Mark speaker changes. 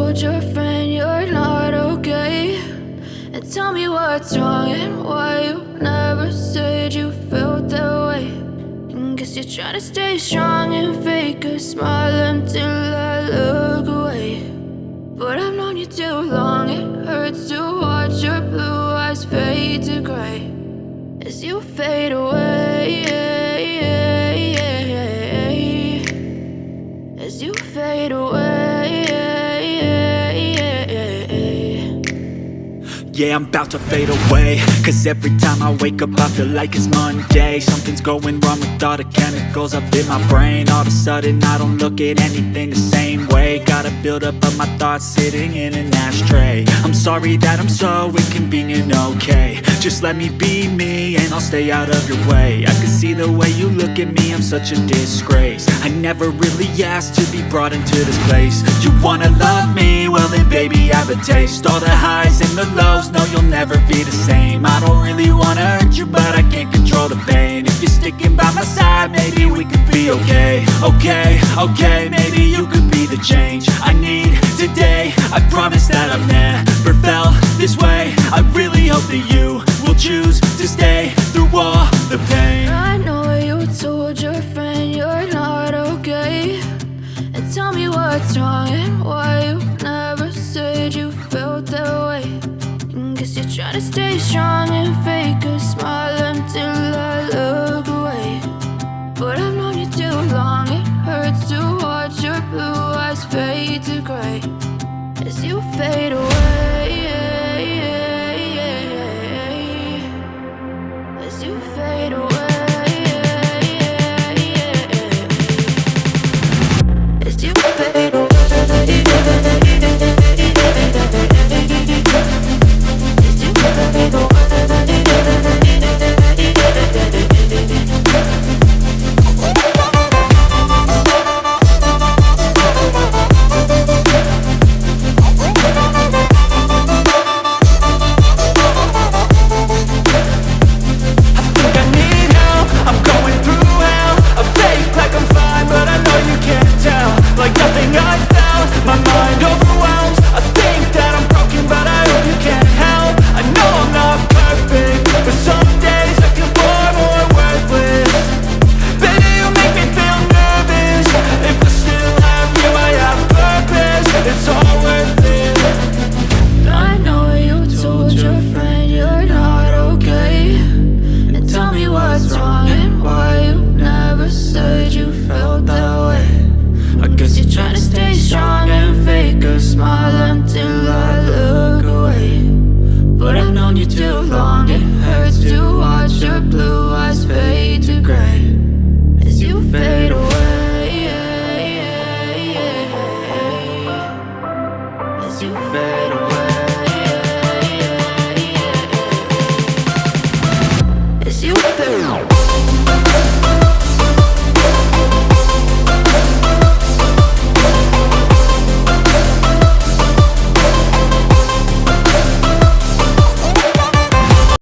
Speaker 1: told your friend you're not okay? And tell me what's wrong and why you never said you felt that way. And guess you're trying to stay strong and fake a smile until I look away. But I've known you too long, it hurts to watch your blue eyes fade to gray as you fade away, as you fade away.
Speaker 2: Yeah, I'm about to fade away, cause every time I wake up I feel like it's Monday. Something's going wrong with all the chemicals up in my brain. All of a sudden I don't look at anything the same way. Got a buildup of my thoughts sitting in an ashtray. I'm sorry that I'm so inconvenient, okay? Just let me be me and I'll stay out of your way. I can see the way you look at me, I'm such a disgrace. I never really asked to be brought into this place. You wanna love me? Well then baby, have a taste. All the highs and the lows, no, you'll never be the same. I don't really wanna hurt you, but I can't control the pain. If you're sticking by my side, maybe we could be okay. Okay, maybe you could be the change I need today. I promise that I've never felt this way. I really hope that you will choose to stay through all the pain.
Speaker 1: I know you told your friend you're not okay. And tell me what's wrong and why you never said you felt that way. Guess you're trying to stay strong and fake a smile until I look away. But I've known you too long, it hurts to watch your blue eyes fade to gray as you fade away, as you fade away, as you fade away. As you fade away.